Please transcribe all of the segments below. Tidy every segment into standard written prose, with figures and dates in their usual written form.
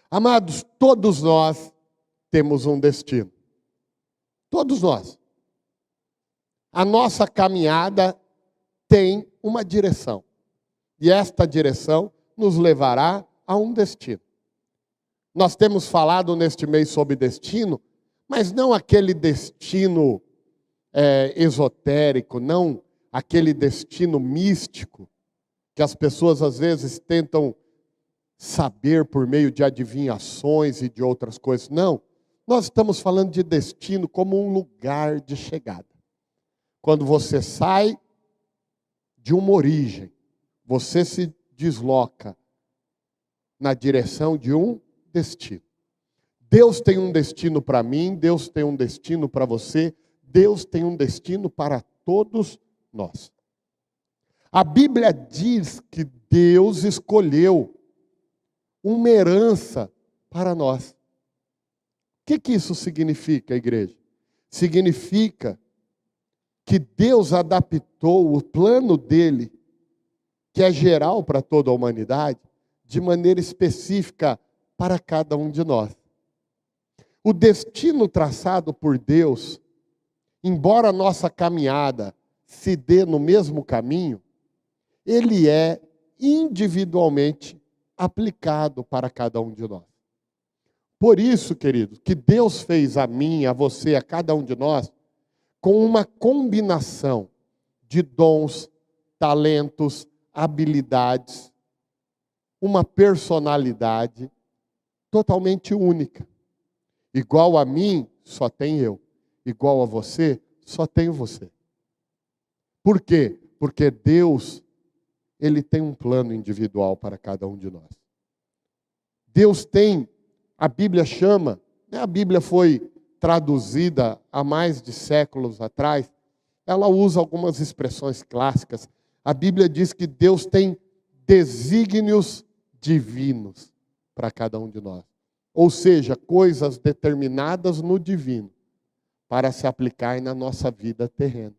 Amados, todos nós temos um destino. Todos nós. A nossa caminhada tem uma direção. E esta direção nos levará a um destino. Nós temos falado neste mês sobre destino, mas não aquele destino esotérico, não aquele destino místico, que as pessoas às vezes tentam saber por meio de adivinhações e de outras coisas. Não, nós estamos falando de destino como um lugar de chegada. Quando você sai de uma origem, você se desloca na direção de um destino. Deus tem um destino para mim, Deus tem um destino para você, Deus tem um destino para todos nós. A Bíblia diz que Deus escolheu uma herança para nós. O que isso significa, igreja? Significa que Deus adaptou o plano dele, que é geral para toda a humanidade, de maneira específica para cada um de nós. O destino traçado por Deus, embora a nossa caminhada se dê no mesmo caminho, ele é individualmente aplicado para cada um de nós. Por isso, queridos, que Deus fez a mim, a você, a cada um de nós, com uma combinação de dons, talentos, habilidades, uma personalidade totalmente única. Igual a mim, só tem eu. Igual a você, só tenho você. Por quê? Porque Deus, Ele tem um plano individual para cada um de nós. Deus tem, a Bíblia chama, a Bíblia foi traduzida há mais de séculos atrás, ela usa algumas expressões clássicas. A Bíblia diz que Deus tem desígnios divinos para cada um de nós. Ou seja, coisas determinadas no divino para se aplicar na nossa vida terrena.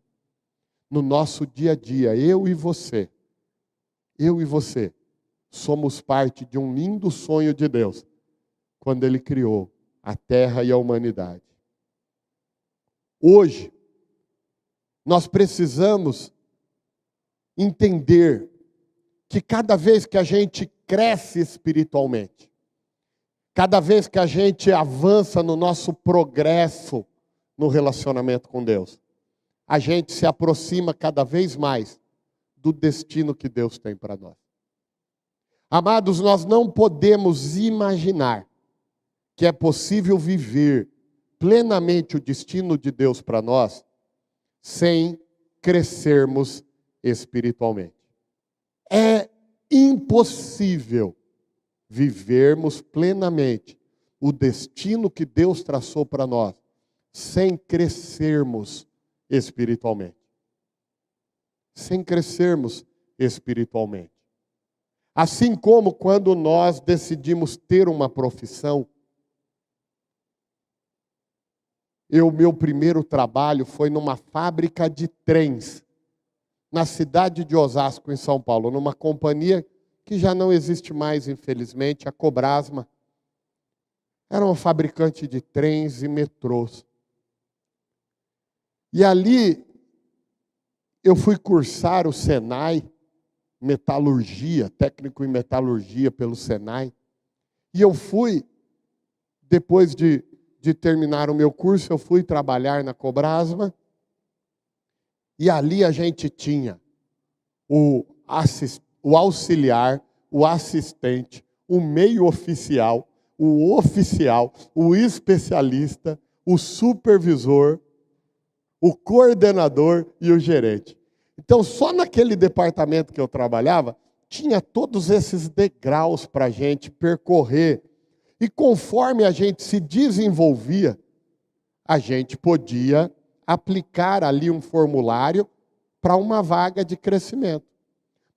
No nosso dia a dia, eu e você, somos parte de um lindo sonho de Deus, quando Ele criou a terra e a humanidade. Hoje, nós precisamos entender que cada vez que a gente cresce espiritualmente, cada vez que a gente avança no nosso progresso no relacionamento com Deus, a gente se aproxima cada vez mais do destino que Deus tem para nós. Amados, nós não podemos imaginar que é possível viver plenamente o destino de Deus para nós sem crescermos espiritualmente. É impossível vivermos plenamente o destino que Deus traçou para nós sem crescermos espiritualmente. Sem crescermos espiritualmente. Assim como quando nós decidimos ter uma profissão, meu primeiro trabalho foi numa fábrica de trens, na cidade de Osasco, em São Paulo, numa companhia que já não existe mais, infelizmente, a Cobrasma. Era uma fabricante de trens e metrôs. E ali eu fui cursar o Senai, metalurgia, técnico em metalurgia pelo Senai. E eu fui, depois de terminar o meu curso, eu fui trabalhar na Cobrasma. E ali a gente tinha o auxiliar, o assistente, o meio oficial, o especialista, o supervisor, o coordenador e o gerente. Então, só naquele departamento que eu trabalhava, tinha todos esses degraus para a gente percorrer. E conforme a gente se desenvolvia, a gente podia aplicar ali um formulário para uma vaga de crescimento.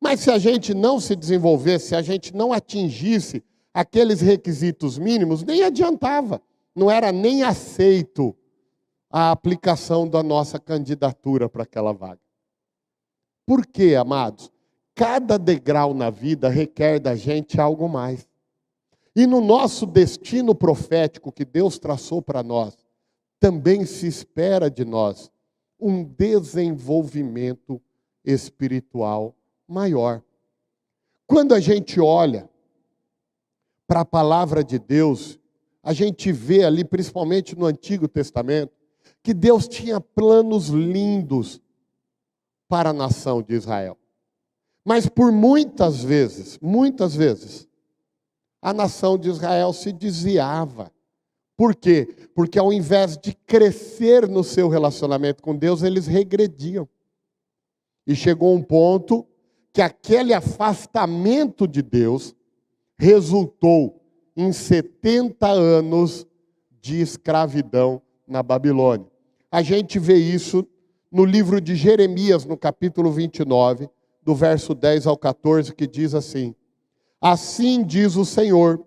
Mas se a gente não se desenvolvesse, se a gente não atingisse aqueles requisitos mínimos, nem adiantava. Não era nem aceito a aplicação da nossa candidatura para aquela vaga. Por quê, amados? Cada degrau na vida requer da gente algo mais. E no nosso destino profético que Deus traçou para nós, também se espera de nós um desenvolvimento espiritual maior. Quando a gente olha para a palavra de Deus, a gente vê ali, principalmente no Antigo Testamento, que Deus tinha planos lindos para a nação de Israel. Mas por muitas vezes, a nação de Israel se desviava. Por quê? Porque ao invés de crescer no seu relacionamento com Deus, eles regrediam. E chegou um ponto que aquele afastamento de Deus resultou em 70 anos de escravidão na Babilônia. A gente vê isso no livro de Jeremias, no capítulo 29, do verso 10 ao 14, que diz assim: assim diz o Senhor,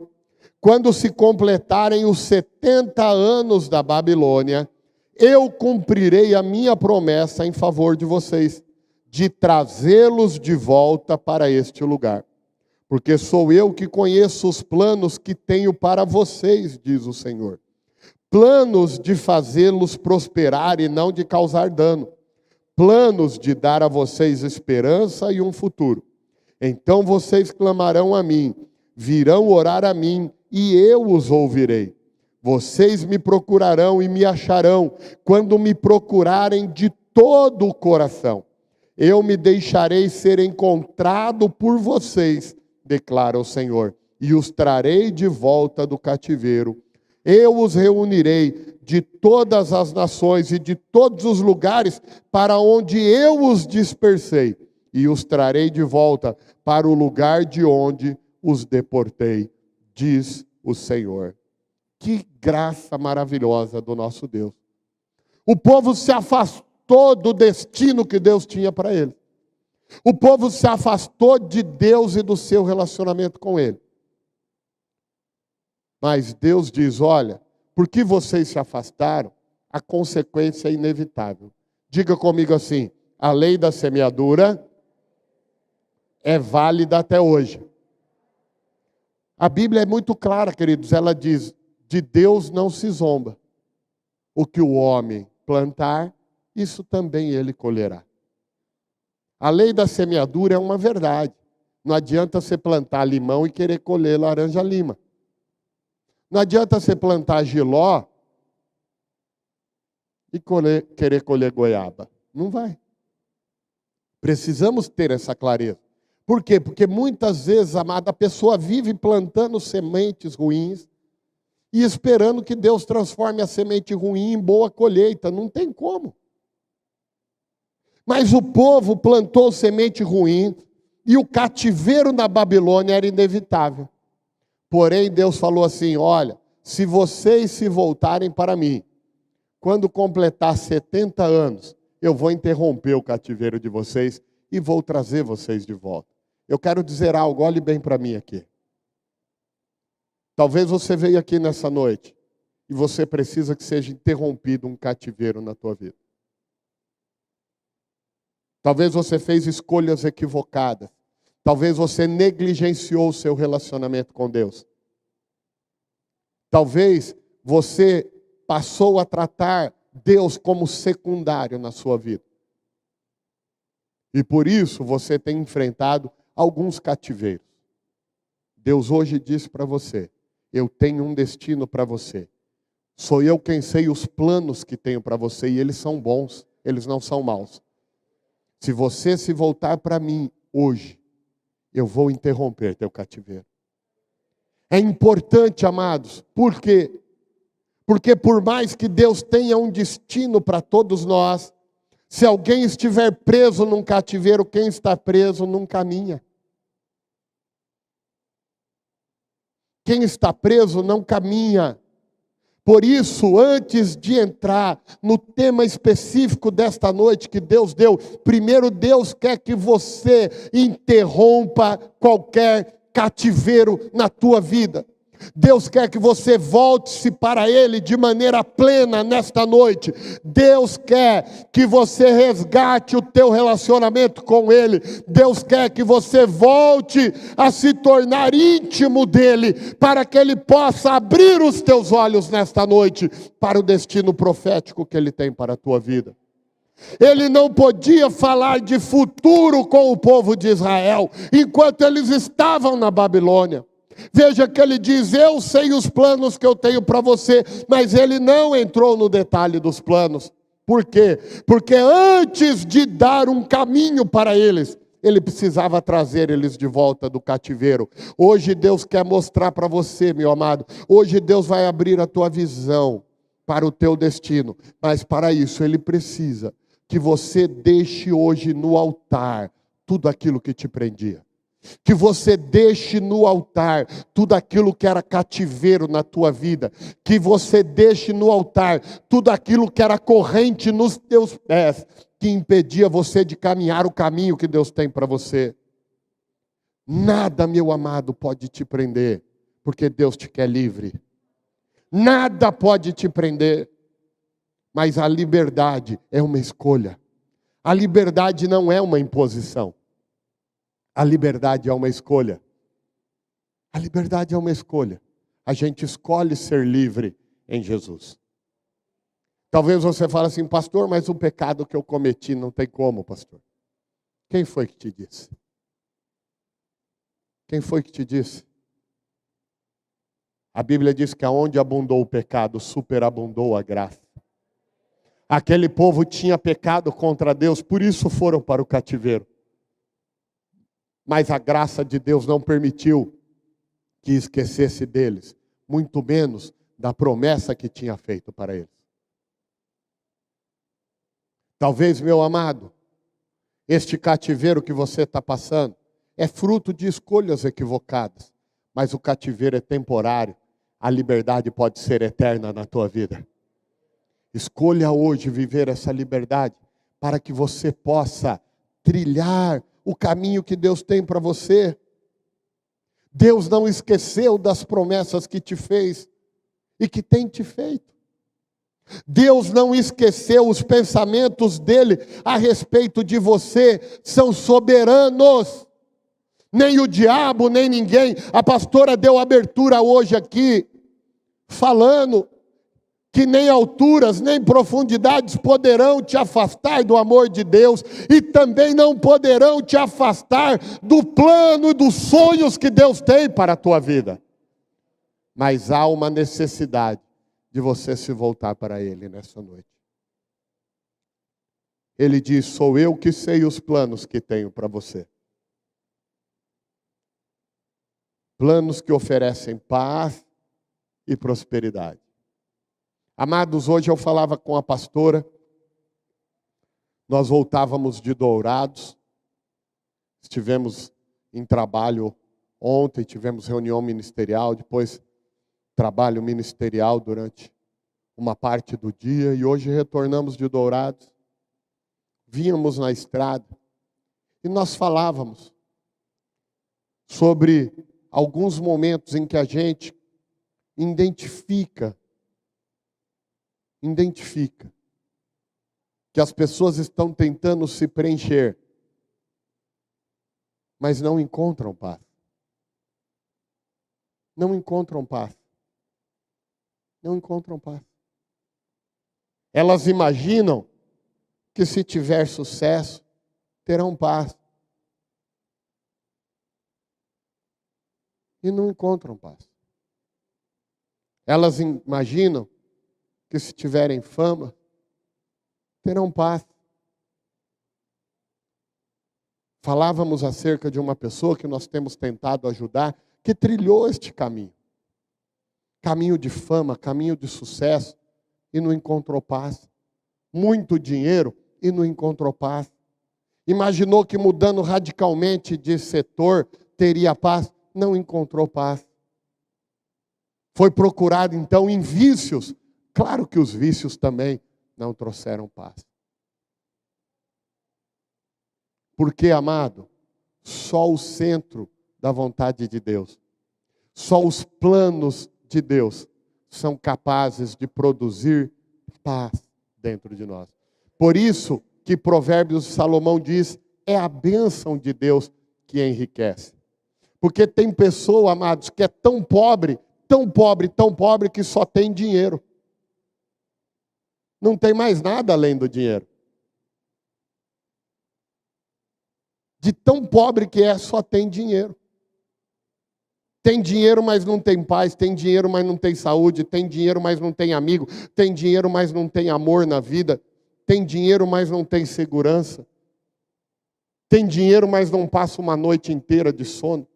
quando se completarem os 70 anos da Babilônia, eu cumprirei a minha promessa em favor de vocês, de trazê-los de volta para este lugar. Porque sou eu que conheço os planos que tenho para vocês, diz o Senhor. Planos de fazê-los prosperar e não de causar dano. Planos de dar a vocês esperança e um futuro. Então vocês clamarão a mim, virão orar a mim, e eu os ouvirei. Vocês me procurarão e me acharão, quando me procurarem de todo o coração. Eu me deixarei ser encontrado por vocês, declara o Senhor, e os trarei de volta do cativeiro. Eu os reunirei de todas as nações e de todos os lugares para onde eu os dispersei, e os trarei de volta para o lugar de onde os deportei, diz o Senhor. Que graça maravilhosa do nosso Deus. O povo se afastou do destino que Deus tinha para ele. O povo se afastou de Deus e do seu relacionamento com Ele. Mas Deus diz, olha, porque vocês se afastaram, a consequência é inevitável. Diga comigo assim, a lei da semeadura é válida até hoje. A Bíblia é muito clara, queridos, ela diz, de Deus não se zomba. O que o homem plantar, isso também ele colherá. A lei da semeadura é uma verdade. Não adianta você plantar limão e querer colher laranja-lima. Não adianta você plantar jiló e querer colher goiaba. Não vai. Precisamos ter essa clareza. Por quê? Porque muitas vezes, amada, a pessoa vive plantando sementes ruins e esperando que Deus transforme a semente ruim em boa colheita. Não tem como. Mas o povo plantou semente ruim e o cativeiro na Babilônia era inevitável. Porém, Deus falou assim, olha, se vocês se voltarem para mim, quando completar 70 anos, eu vou interromper o cativeiro de vocês e vou trazer vocês de volta. Eu quero dizer algo, olhe bem para mim aqui. Talvez você veio aqui nessa noite e você precisa que seja interrompido um cativeiro na tua vida. Talvez você fez escolhas equivocadas. Talvez você negligenciou o seu relacionamento com Deus. Talvez você passou a tratar Deus como secundário na sua vida. E por isso você tem enfrentado alguns cativeiros. Deus hoje disse para você, eu tenho um destino para você. Sou eu quem sei os planos que tenho para você e eles são bons, eles não são maus. Se você se voltar para mim hoje, eu vou interromper teu cativeiro. É importante, amados, por quê? Porque por mais que Deus tenha um destino para todos nós, se alguém estiver preso num cativeiro, quem está preso não caminha. Quem está preso não caminha. Por isso, antes de entrar no tema específico desta noite que Deus deu, primeiro Deus quer que você interrompa qualquer cativeiro na tua vida. Deus quer que você volte-se para Ele de maneira plena nesta noite. Deus quer que você resgate o teu relacionamento com Ele. Deus quer que você volte a se tornar íntimo dEle, para que Ele possa abrir os teus olhos nesta noite para o destino profético que Ele tem para a tua vida. Ele não podia falar de futuro com o povo de Israel, enquanto eles estavam na Babilônia. Veja que ele diz: eu sei os planos que eu tenho para você, mas ele não entrou no detalhe dos planos. Por quê? Porque antes de dar um caminho para eles, ele precisava trazer eles de volta do cativeiro. Hoje Deus quer mostrar para você, meu amado, hoje Deus vai abrir a tua visão para o teu destino, mas para isso Ele precisa que você deixe hoje no altar tudo aquilo que te prendia. Que você deixe no altar tudo aquilo que era cativeiro na tua vida. Que você deixe no altar tudo aquilo que era corrente nos teus pés, que impedia você de caminhar o caminho que Deus tem para você. Nada, meu amado, pode te prender, porque Deus te quer livre. Nada pode te prender, mas a liberdade é uma escolha. A liberdade não é uma imposição. A liberdade é uma escolha. A liberdade é uma escolha. A gente escolhe ser livre em Jesus. Talvez você fale assim: pastor, mas o pecado que eu cometi não tem como, pastor. Quem foi que te disse? Quem foi que te disse? A Bíblia diz que aonde abundou o pecado, superabundou a graça. Aquele povo tinha pecado contra Deus, por isso foram para o cativeiro. Mas a graça de Deus não permitiu que esquecesse deles, muito menos da promessa que tinha feito para eles. Talvez, meu amado, este cativeiro que você está passando é fruto de escolhas equivocadas, mas o cativeiro é temporário, a liberdade pode ser eterna na tua vida. Escolha hoje viver essa liberdade, para que você possa trilhar o caminho que Deus tem para você. Deus não esqueceu das promessas que te fez e que tem te feito. Deus não esqueceu os pensamentos dele a respeito de você, são soberanos. Nem o diabo, nem ninguém. A pastora deu abertura hoje aqui, falando que nem alturas, nem profundidades poderão te afastar do amor de Deus, e também não poderão te afastar do plano e dos sonhos que Deus tem para a tua vida. Mas há uma necessidade de você se voltar para Ele nessa noite. Ele diz: sou eu que sei os planos que tenho para você. Planos que oferecem paz e prosperidade. Amados, hoje eu falava com a pastora, nós voltávamos de Dourados, estivemos em trabalho ontem, tivemos reunião ministerial, depois trabalho ministerial durante uma parte do dia, e hoje retornamos de Dourados, vínhamos na estrada, e nós falávamos sobre alguns momentos em que a gente identifica que as pessoas estão tentando se preencher, mas não encontram paz. Não encontram paz. Não encontram paz. Elas imaginam que se tiver sucesso, terão paz. E não encontram paz. Elas imaginam que se tiverem fama, terão paz. Falávamos acerca de uma pessoa que nós temos tentado ajudar, que trilhou este caminho. Caminho de fama, caminho de sucesso, e não encontrou paz. Muito dinheiro e não encontrou paz. Imaginou que mudando radicalmente de setor teria paz, não encontrou paz. Foi procurado então em vícios. Claro que os vícios também não trouxeram paz. Porque, amado, só o centro da vontade de Deus, Só os planos de Deus são capazes de produzir paz dentro de nós. Por isso que Provérbios de Salomão diz, é a bênção de Deus que enriquece. Porque tem pessoa, amados, que é tão pobre, tão pobre, tão pobre, que só tem dinheiro. Não tem mais nada além do dinheiro. De tão pobre que é, só tem dinheiro. Tem dinheiro, mas não tem paz. Tem dinheiro, mas não tem saúde. Tem dinheiro, mas não tem amigo. Tem dinheiro, mas não tem amor na vida. Tem dinheiro, mas não tem segurança. Tem dinheiro, mas não passa uma noite inteira de sono.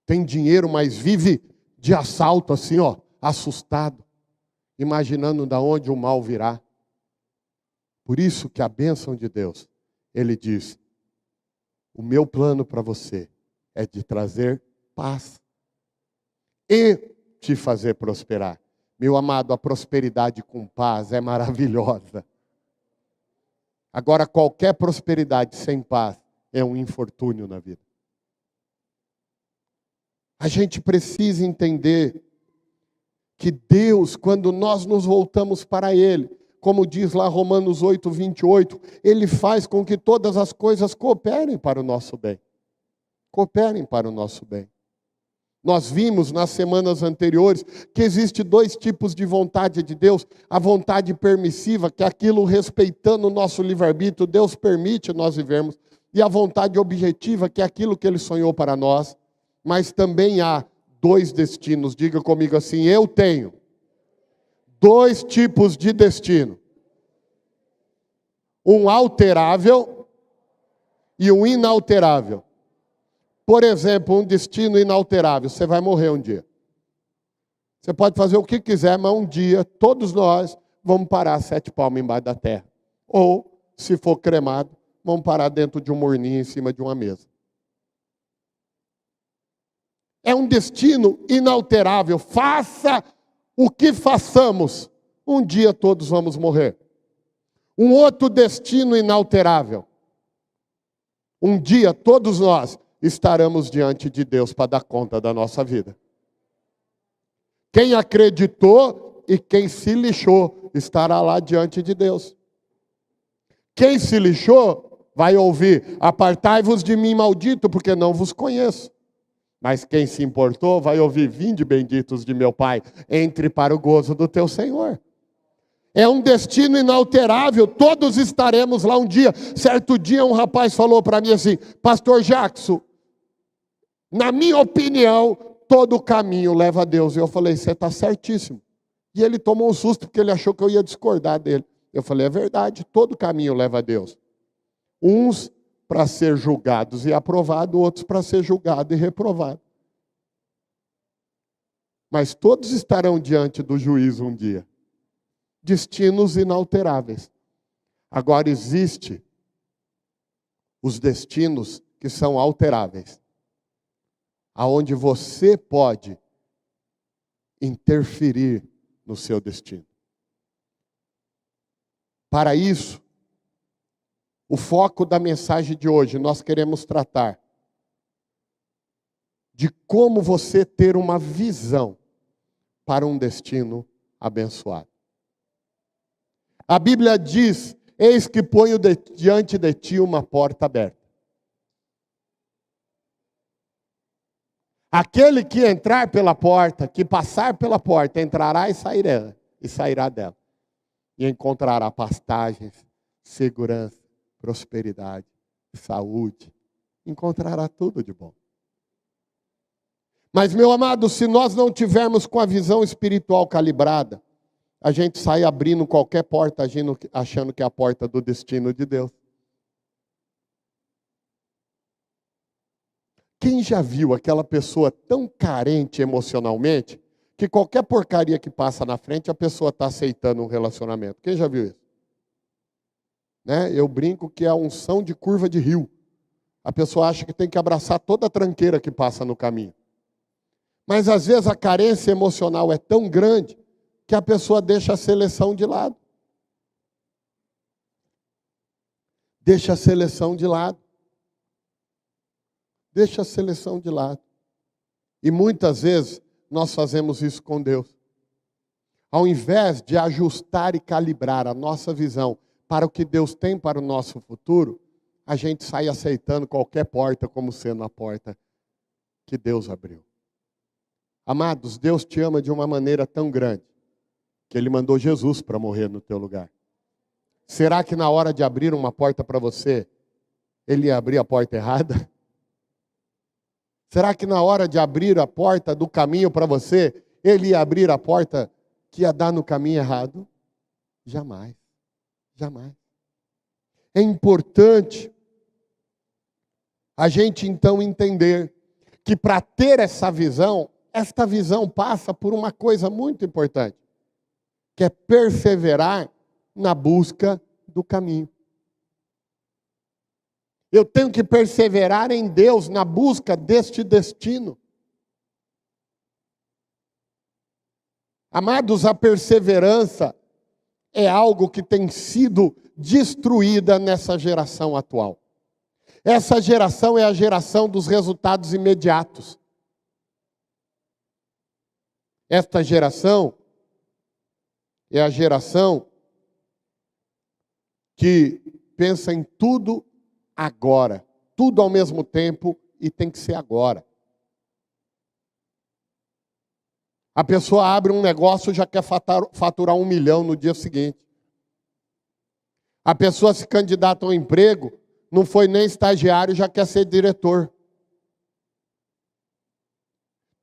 Tem dinheiro, mas vive de assalto assim, ó, assustado, imaginando de onde o mal virá. Por isso que a bênção de Deus, Ele diz, o meu plano para você é de trazer paz e te fazer prosperar. Meu amado, a prosperidade com paz é maravilhosa. Agora, qualquer prosperidade sem paz é um infortúnio na vida. A gente precisa entender que Deus, quando nós nos voltamos para Ele, como diz lá Romanos 8, 28, Ele faz com que todas as coisas cooperem para o nosso bem. Cooperem para o nosso bem. Nós vimos nas semanas anteriores que existe dois tipos de vontade de Deus. A vontade permissiva, que é aquilo respeitando o nosso livre-arbítrio, Deus permite nós vivermos. E a vontade objetiva, que é aquilo que Ele sonhou para nós. Mas também há dois destinos. Diga comigo assim, eu tenho dois tipos de destino. Um alterável e um inalterável. Por exemplo, um destino inalterável. Você vai morrer um dia. Você pode fazer o que quiser, mas um dia, todos nós vamos parar 7 palmos embaixo da terra. Ou, se for cremado, vamos parar dentro de um morninho em cima de uma mesa. É um destino inalterável. Faça o que façamos, um dia todos vamos morrer. Um outro destino inalterável. Um dia todos nós estaremos diante de Deus para dar conta da nossa vida. Quem acreditou e quem se lixou estará lá diante de Deus. Quem se lixou vai ouvir, apartai-vos de mim, maldito, porque não vos conheço. Mas quem se importou vai ouvir, vinde benditos de meu Pai, entre para o gozo do teu Senhor. É um destino inalterável, todos estaremos lá um dia. Certo dia um rapaz falou para mim assim, pastor Jackson, na minha opinião, todo caminho leva a Deus. E eu falei, você está certíssimo. E ele tomou um susto porque ele achou que eu ia discordar dele. Eu falei, é verdade, todo caminho leva a Deus. Uns para ser julgados e aprovados, outros para ser julgados e reprovados. Mas todos estarão diante do juízo um dia. Destinos inalteráveis. Agora existe os destinos que são alteráveis. Aonde você pode interferir no seu destino. Para isso, o foco da mensagem de hoje, nós queremos tratar de como você ter uma visão para um destino abençoado. A Bíblia diz, eis que ponho diante de ti uma porta aberta. Aquele que entrar pela porta, que passar pela porta, entrará e sairá dela. E encontrará pastagens, segurança, prosperidade, saúde. Encontrará tudo de bom. Mas, meu amado, se nós não tivermos com a visão espiritual calibrada, a gente sai abrindo qualquer porta, achando que é a porta do destino de Deus. Quem já viu aquela pessoa tão carente emocionalmente, que qualquer porcaria que passa na frente, a pessoa está aceitando um relacionamento? Quem já viu isso? Né? Eu brinco que é a unção de curva de rio. A pessoa acha que tem que abraçar toda a tranqueira que passa no caminho. Mas às vezes a carência emocional é tão grande que a pessoa deixa a seleção de lado. Deixa a seleção de lado. Deixa a seleção de lado. E muitas vezes nós fazemos isso com Deus. Ao invés de ajustar e calibrar a nossa visão para o que Deus tem para o nosso futuro, a gente sai aceitando qualquer porta como sendo a porta que Deus abriu. Amados, Deus te ama de uma maneira tão grande que Ele mandou Jesus para morrer no teu lugar. Será que na hora de abrir uma porta para você, Ele ia abrir a porta errada? Será que na hora de abrir a porta do caminho para você, Ele ia abrir a porta que ia dar no caminho errado? Jamais. Jamais. É importante a gente então entender que para ter essa visão, esta visão passa por uma coisa muito importante, que é perseverar na busca do caminho. Eu tenho que perseverar em Deus na busca deste destino. Amados, a perseverança é algo que tem sido destruída nessa geração atual. Essa geração é a geração dos resultados imediatos. Esta geração é a geração que pensa em tudo agora, tudo ao mesmo tempo e tem que ser agora. A pessoa abre um negócio e já quer faturar 1 milhão no dia seguinte. A pessoa se candidata a um emprego, não foi nem estagiário, já quer ser diretor.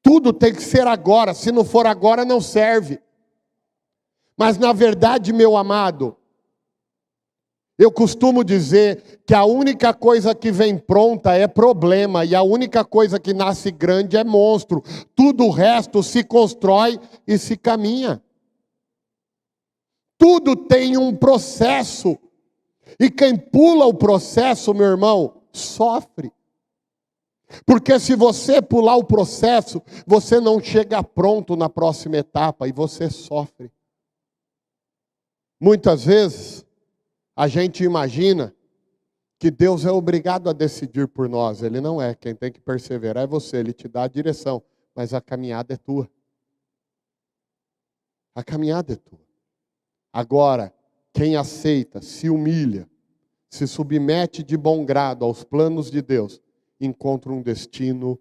Tudo tem que ser agora, se não for agora não serve. Mas na verdade, meu amado, eu costumo dizer que a única coisa que vem pronta é problema e a única coisa que nasce grande é monstro. Tudo o resto se constrói e se caminha. Tudo tem um processo. E quem pula o processo, meu irmão, sofre. Porque se você pular o processo, você não chega pronto na próxima etapa e você sofre. Muitas vezes, a gente imagina que Deus é obrigado a decidir por nós. Ele não é. Quem tem que perseverar é você. Ele te dá a direção, mas a caminhada é tua. A caminhada é tua. Agora, quem aceita, se humilha, se submete de bom grado aos planos de Deus, encontra um destino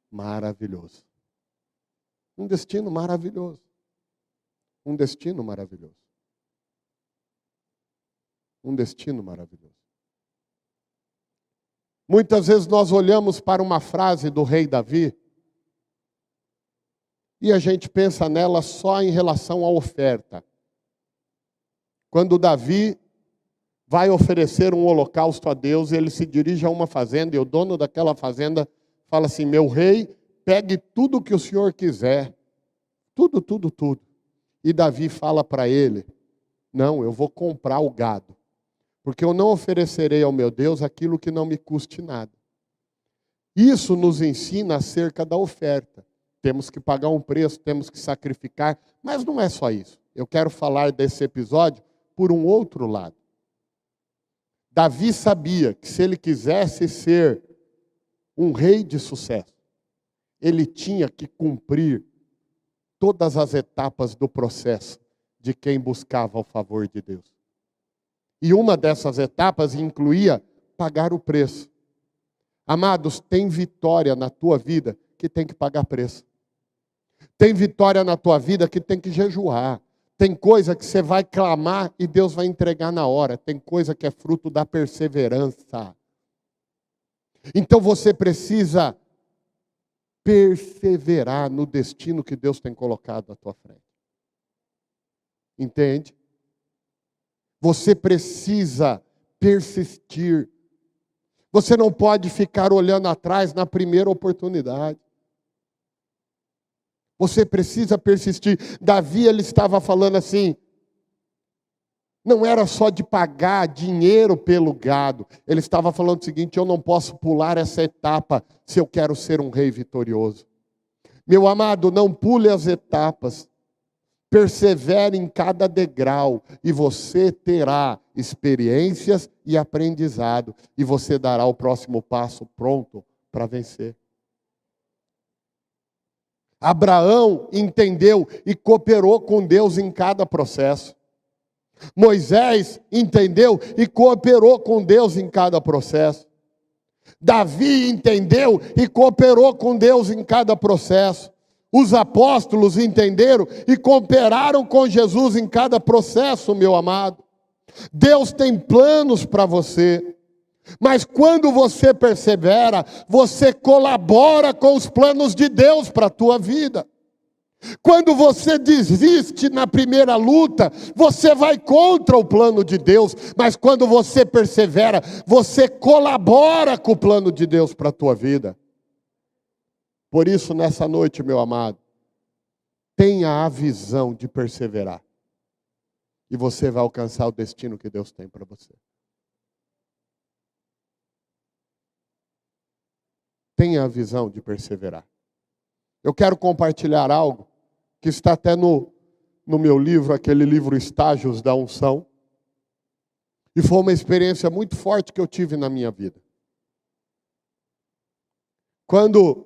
maravilhoso. Um destino maravilhoso. Um destino maravilhoso. Um destino maravilhoso. Muitas vezes nós olhamos para uma frase do rei Davi e a gente pensa nela só em relação à oferta. Quando Davi vai oferecer um holocausto a Deus, ele se dirige a uma fazenda e o dono daquela fazenda fala assim: meu rei, pegue tudo o que o senhor quiser. Tudo, tudo, tudo. E Davi fala para ele: não, eu vou comprar o gado. Porque eu não oferecerei ao meu Deus aquilo que não me custe nada. Isso nos ensina acerca da oferta. Temos que pagar um preço, temos que sacrificar, mas não é só isso. Eu quero falar desse episódio por um outro lado. Davi sabia que se ele quisesse ser um rei de sucesso, ele tinha que cumprir todas as etapas do processo de quem buscava o favor de Deus. E uma dessas etapas incluía pagar o preço. Amados, tem vitória na tua vida que tem que pagar preço. Tem vitória na tua vida que tem que jejuar. Tem coisa que você vai clamar e Deus vai entregar na hora. Tem coisa que é fruto da perseverança. Então você precisa perseverar no destino que Deus tem colocado à tua frente. Entende? Você precisa persistir. Você não pode ficar olhando atrás na primeira oportunidade. Você precisa persistir. Davi, ele estava falando assim, não era só de pagar dinheiro pelo gado. Ele estava falando o seguinte: eu não posso pular essa etapa se eu quero ser um rei vitorioso. Meu amado, não pule as etapas. Persevere em cada degrau e você terá experiências e aprendizado. E você dará o próximo passo pronto para vencer. Abraão entendeu e cooperou com Deus em cada processo. Moisés entendeu e cooperou com Deus em cada processo. Davi entendeu e cooperou com Deus em cada processo. Os apóstolos entenderam e cooperaram com Jesus em cada processo, meu amado. Deus tem planos para você. Mas quando você persevera, você colabora com os planos de Deus para a tua vida. Quando você desiste na primeira luta, você vai contra o plano de Deus. Mas quando você persevera, você colabora com o plano de Deus para a tua vida. Por isso, nessa noite, meu amado, tenha a visão de perseverar. E você vai alcançar o destino que Deus tem para você. Tenha a visão de perseverar. Eu quero compartilhar algo que está até no meu livro, aquele livro Estágios da Unção. E foi uma experiência muito forte que eu tive na minha vida. Quando,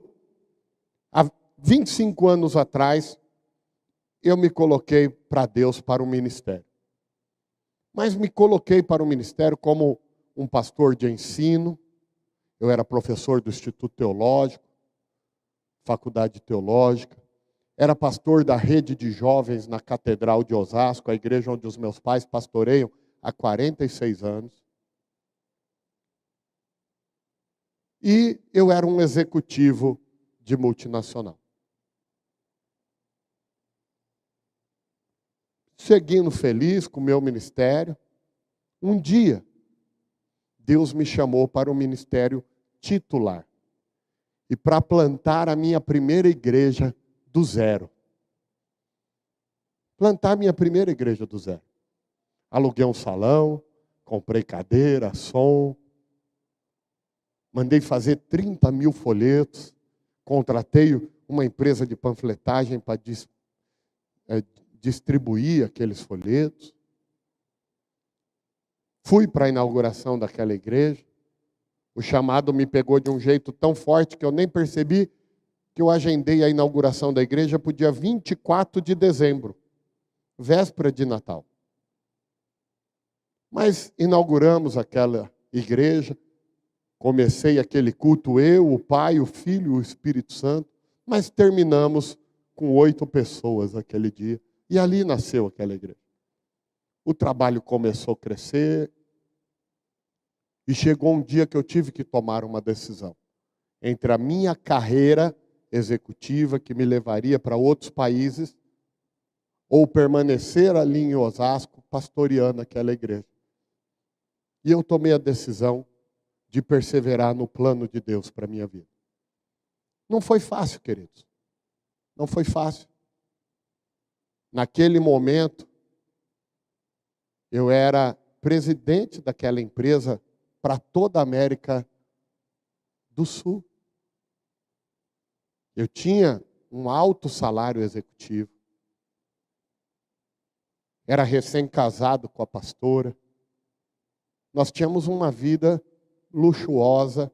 há 25 anos atrás, eu me coloquei para Deus, para o ministério. Mas me coloquei para o ministério como um pastor de ensino. Eu era professor do Instituto Teológico, Faculdade Teológica. Era pastor da rede de jovens na Catedral de Osasco, a igreja onde os meus pais pastoreiam há 46 anos. E eu era um executivo de multinacional. Seguindo feliz com o meu ministério, um dia, Deus me chamou para o ministério titular. E para plantar a minha primeira igreja do zero. Plantar a minha primeira igreja do zero. Aluguei um salão, comprei cadeira, som. Mandei fazer 30 mil folhetos. Contratei uma empresa de panfletagem para distribuir aqueles folhetos. Fui para a inauguração daquela igreja. O chamado me pegou de um jeito tão forte que eu nem percebi que eu agendei a inauguração da igreja para o dia 24 de dezembro, véspera de Natal. Mas inauguramos aquela igreja, comecei aquele culto, eu, o Pai, o Filho e o Espírito Santo, mas terminamos com 8 pessoas aquele dia. E ali nasceu aquela igreja. O trabalho começou a crescer e chegou um dia que eu tive que tomar uma decisão entre a minha carreira executiva, que me levaria para outros países, ou permanecer ali em Osasco, pastoreando aquela igreja. E eu tomei a decisão de perseverar no plano de Deus para a minha vida. Não foi fácil, queridos. Não foi fácil. Naquele momento, eu era presidente daquela empresa para toda a América do Sul. Eu tinha um alto salário executivo. Era recém-casado com a pastora. Nós tínhamos uma vida luxuosa,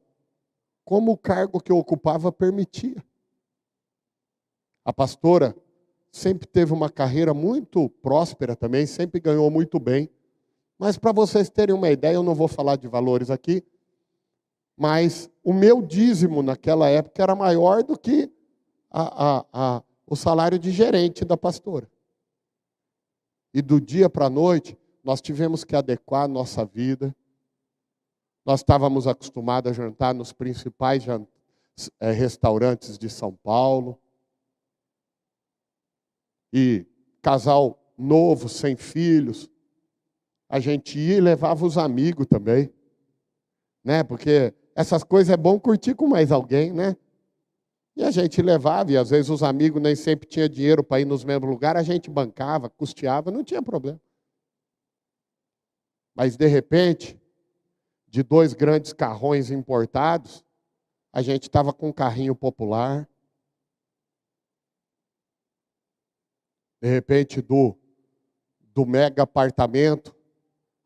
como o cargo que eu ocupava permitia. A pastora sempre teve uma carreira muito próspera também, sempre ganhou muito bem. Mas para vocês terem uma ideia, eu não vou falar de valores aqui, mas o meu dízimo naquela época era maior do que o salário de gerente da pastora. E do dia para a noite, nós tivemos que adequar a nossa vida. Nós estávamos acostumados a jantar nos principais restaurantes de São Paulo. E casal novo, sem filhos, a gente ia e levava os amigos também. Né? Porque essas coisas é bom curtir com mais alguém, né? E a gente levava, e às vezes os amigos nem sempre tinham dinheiro para ir nos mesmos lugares, a gente bancava, custeava, não tinha problema. Mas de repente, de 2 grandes carrões importados, a gente estava com um carrinho popular. De repente, do mega apartamento,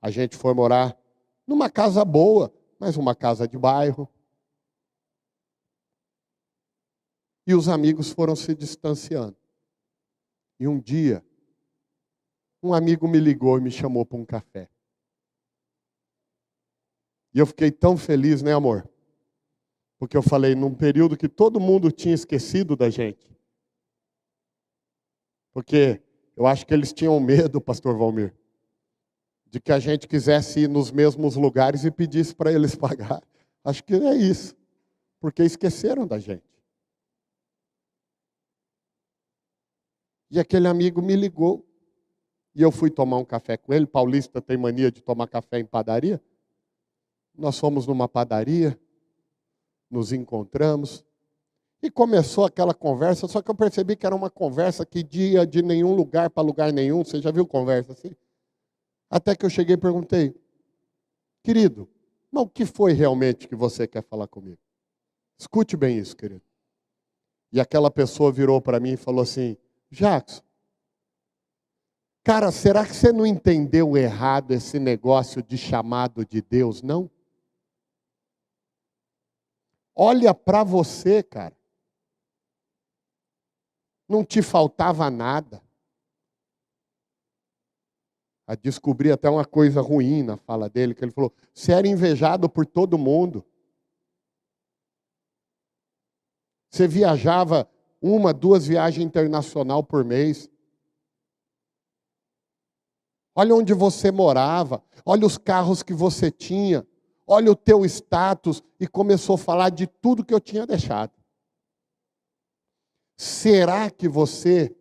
a gente foi morar numa casa boa, mas uma casa de bairro. E os amigos foram se distanciando. E um dia, um amigo me ligou e me chamou para um café. E eu fiquei tão feliz, né, amor? Porque eu falei, num período que todo mundo tinha esquecido da gente. Porque eu acho que eles tinham medo, pastor Valmir, de que a gente quisesse ir nos mesmos lugares e pedisse para eles pagar. Acho que é isso. Porque esqueceram da gente. E aquele amigo me ligou. E eu fui tomar um café com ele. Paulista tem mania de tomar café em padaria. Nós fomos numa padaria, nos encontramos. E começou aquela conversa, só que eu percebi que era uma conversa que ia de nenhum lugar para lugar nenhum. Você já viu conversa assim? Até que eu cheguei e perguntei, querido, mas o que foi realmente que você quer falar comigo? Escute bem isso, querido. E aquela pessoa virou para mim e falou assim, Jackson, cara, será que você não entendeu errado esse negócio de chamado de Deus, não? Olha para você, cara. Não te faltava nada. A descobrir até uma coisa ruim na fala dele, que ele falou, você era invejado por todo mundo. Você viajava 1, 2 viagens internacionais por mês. Olha onde você morava, olha os carros que você tinha, olha o teu status, e começou a falar de tudo que eu tinha deixado. Será que você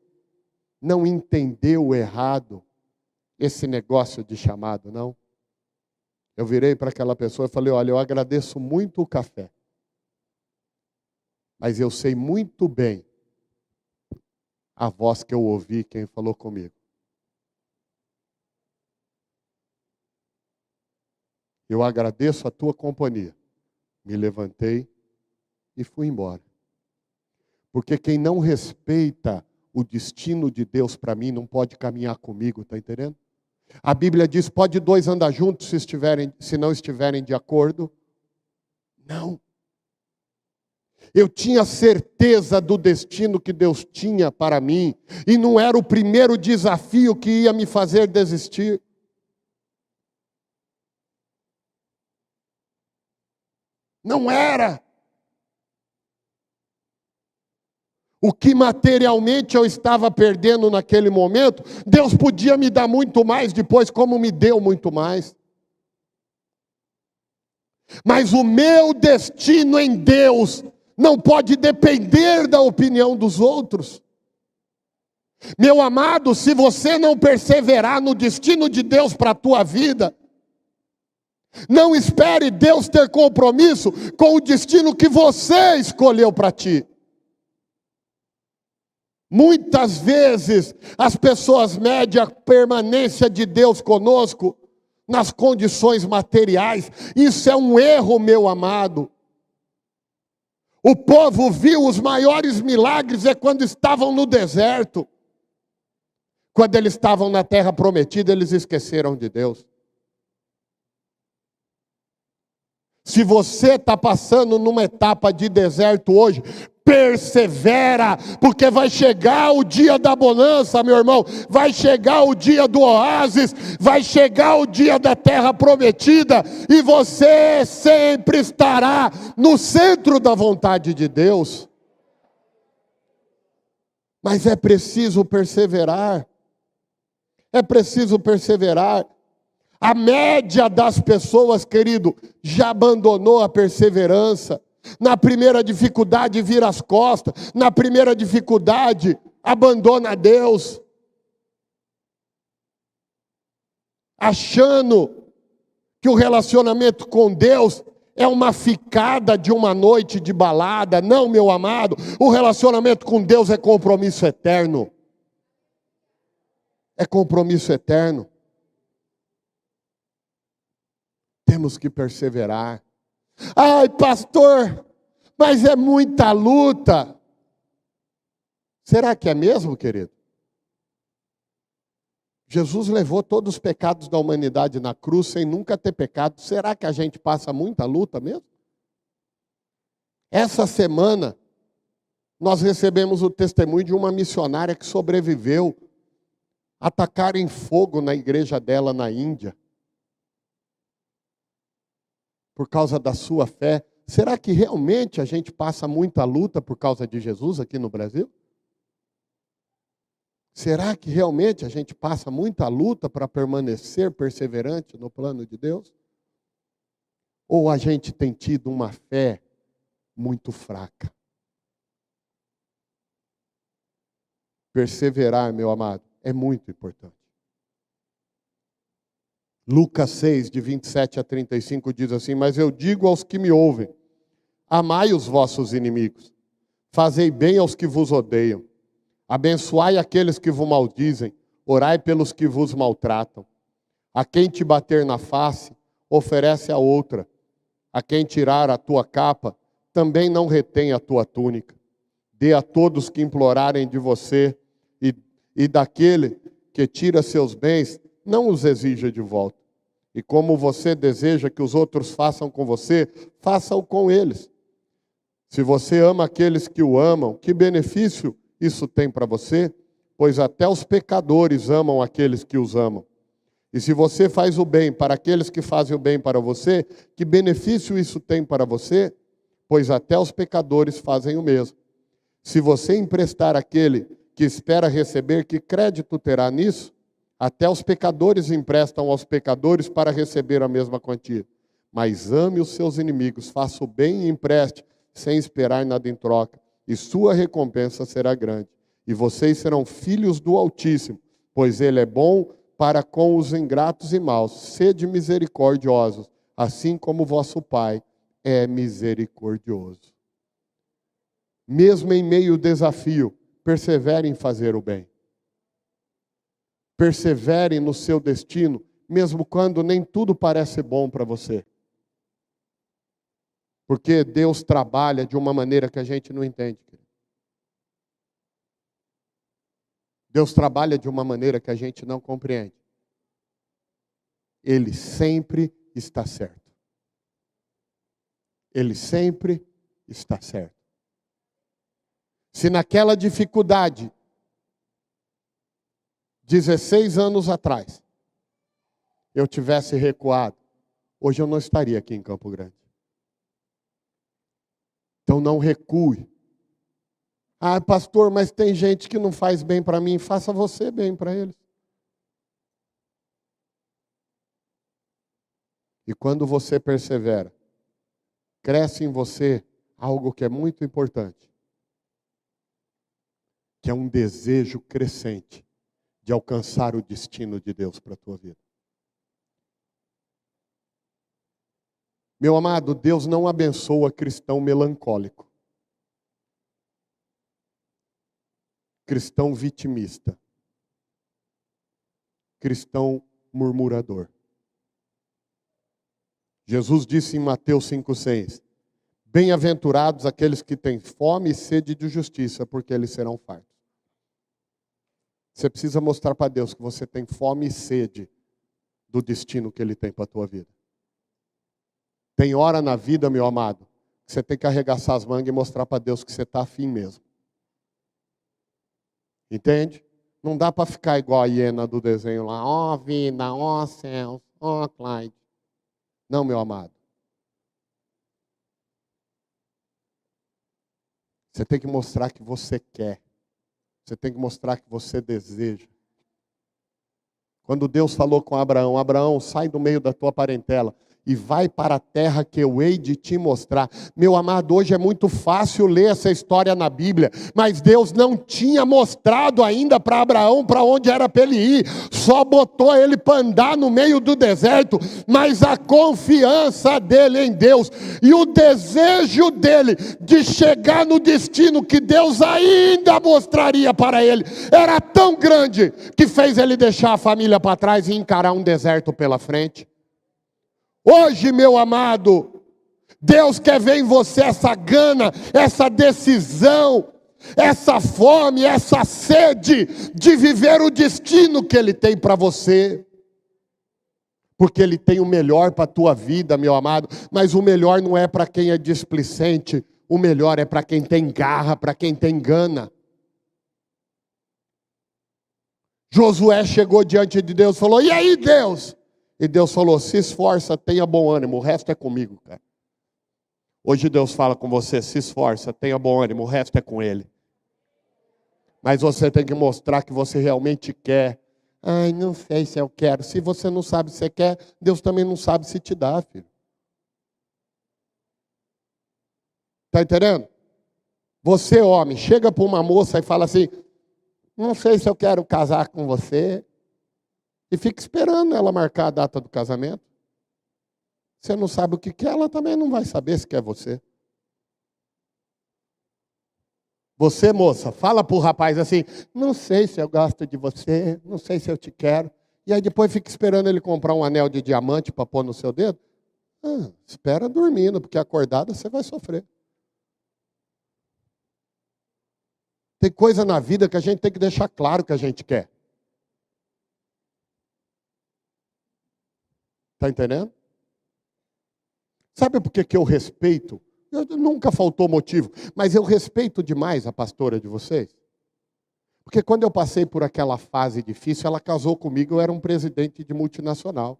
não entendeu errado esse negócio de chamado, não? Eu virei para aquela pessoa e falei, olha, eu agradeço muito o café, mas eu sei muito bem a voz que eu ouvi, quem falou comigo. Eu agradeço a tua companhia. Me levantei e fui embora. Porque quem não respeita o destino de Deus para mim não pode caminhar comigo, está entendendo? A Bíblia diz, pode 2 andar juntos se não estiverem de acordo? Não. Eu tinha certeza do destino que Deus tinha para mim. E não era o primeiro desafio que ia me fazer desistir. Não era. O que materialmente eu estava perdendo naquele momento, Deus podia me dar muito mais depois, como me deu muito mais. Mas o meu destino em Deus não pode depender da opinião dos outros. Meu amado, se você não perseverar no destino de Deus para a tua vida, não espere Deus ter compromisso com o destino que você escolheu para ti. Muitas vezes as pessoas medem a permanência de Deus conosco nas condições materiais. Isso é um erro, meu amado. O povo viu os maiores milagres quando estavam no deserto. Quando eles estavam na terra prometida, eles esqueceram de Deus. Se você está passando numa etapa de deserto hoje, persevera, porque vai chegar o dia da bonança, meu irmão, vai chegar o dia do oásis, vai chegar o dia da terra prometida, e você sempre estará no centro da vontade de Deus. Mas é preciso perseverar, é preciso perseverar. A média das pessoas, querido, já abandonou a perseverança. Na primeira dificuldade vira as costas. Na primeira dificuldade abandona Deus. Achando que o relacionamento com Deus é uma ficada de uma noite de balada. Não, meu amado, o relacionamento com Deus é compromisso eterno. É compromisso eterno. Temos que perseverar. Ai, pastor, mas é muita luta. Será que é mesmo, querido? Jesus levou todos os pecados da humanidade na cruz sem nunca ter pecado. Será que a gente passa muita luta mesmo? Essa semana, Nós recebemos o testemunho de uma missionária que sobreviveu. Atacarem fogo na igreja dela na Índia. Por causa da sua fé. Será que realmente a gente passa muita luta por causa de Jesus aqui no Brasil? Será que realmente a gente passa muita luta para permanecer perseverante no plano de Deus? Ou a gente tem tido uma fé muito fraca? Perseverar, meu amado, é muito importante. Lucas 6, de 27 a 35 diz assim: mas eu digo aos que me ouvem, amai os vossos inimigos, fazei bem aos que vos odeiam, abençoai aqueles que vos maldizem, orai pelos que vos maltratam. A quem te bater na face, oferece a outra. A quem tirar a tua capa, também não retém a tua túnica. Dê a todos que implorarem de você, e daquele que tira seus bens, não os exija de volta. E como você deseja que os outros façam com você, faça-o com eles. Se você ama aqueles que o amam, que benefício isso tem para você? Pois até os pecadores amam aqueles que os amam. E se você faz o bem para aqueles que fazem o bem para você, que benefício isso tem para você? Pois até os pecadores fazem o mesmo. Se você emprestar àquele que espera receber, que crédito terá nisso? Até os pecadores emprestam aos pecadores para receber a mesma quantia. Mas ame os seus inimigos, faça o bem e empreste, sem esperar nada em troca, e sua recompensa será grande. E vocês serão filhos do Altíssimo, pois Ele é bom para com os ingratos e maus. Sede misericordiosos, assim como vosso Pai é misericordioso. Mesmo em meio ao desafio, persevere em fazer o bem. Persevere no seu destino, mesmo quando nem tudo parece bom para você. Porque Deus trabalha de uma maneira que a gente não entende. Deus trabalha de uma maneira que a gente não compreende. Ele sempre está certo. Ele sempre está certo. Se naquela dificuldade, 16 anos atrás, eu tivesse recuado, hoje eu não estaria aqui em Campo Grande. Então não recue. Ah, pastor, mas tem gente que não faz bem para mim. Faça você bem para eles. E quando você persevera, cresce em você algo que é muito importante, que é um desejo crescente de alcançar o destino de Deus para a tua vida. Meu amado, Deus não abençoa cristão melancólico, cristão vitimista, cristão murmurador. Jesus disse em Mateus 5,6: bem-aventurados aqueles que têm fome e sede de justiça, porque eles serão fartos. Você precisa mostrar para Deus que você tem fome e sede do destino que Ele tem para a tua vida. Tem hora na vida, meu amado, que você tem que arregaçar as mangas e mostrar para Deus que você está afim mesmo. Entende? Não dá para ficar igual a hiena do desenho lá. Ó vida, ó céus, ó Clyde. Não, meu amado. Você tem que mostrar que você quer. Você tem que mostrar que você deseja. Quando Deus falou com Abraão: Abraão, sai do meio da tua parentela e vai para a terra que eu hei de te mostrar. Meu amado, hoje é muito fácil ler essa história na Bíblia, mas Deus não tinha mostrado ainda para Abraão para onde era para ele ir, só botou ele para andar no meio do deserto, mas a confiança dele em Deus e o desejo dele de chegar no destino que Deus ainda mostraria para ele, era tão grande que fez ele deixar a família para trás e encarar um deserto pela frente. Hoje, meu amado, Deus quer ver em você essa gana, essa decisão, essa fome, essa sede de viver o destino que Ele tem para você. Porque Ele tem o melhor para a tua vida, meu amado, mas o melhor não é para quem é displicente, o melhor é para quem tem garra, para quem tem gana. Josué chegou diante de Deus e falou: e aí, Deus? E Deus falou: se esforça, tenha bom ânimo, o resto é comigo, cara. Hoje Deus fala com você: se esforça, tenha bom ânimo, o resto é com Ele. Mas você tem que mostrar que você realmente quer. Ai, não sei se eu quero. Se você não sabe se você quer, Deus também não sabe se te dá, filho. Está entendendo? Você, homem, chega para uma moça e fala assim: não sei se eu quero casar com você. E fica esperando ela marcar a data do casamento. Você não sabe o que quer, ela também não vai saber se quer você. Você, moça, fala para o rapaz assim: não sei se eu gosto de você, não sei se eu te quero. E aí depois fica esperando ele comprar um anel de diamante para pôr no seu dedo. Espera dormindo, porque acordada você vai sofrer. Tem coisa na vida que a gente tem que deixar claro que a gente quer. Está entendendo? Sabe por que eu respeito? Nunca faltou motivo, mas eu respeito demais a pastora de vocês. Porque quando eu passei por aquela fase difícil, ela casou comigo, eu era um presidente de multinacional.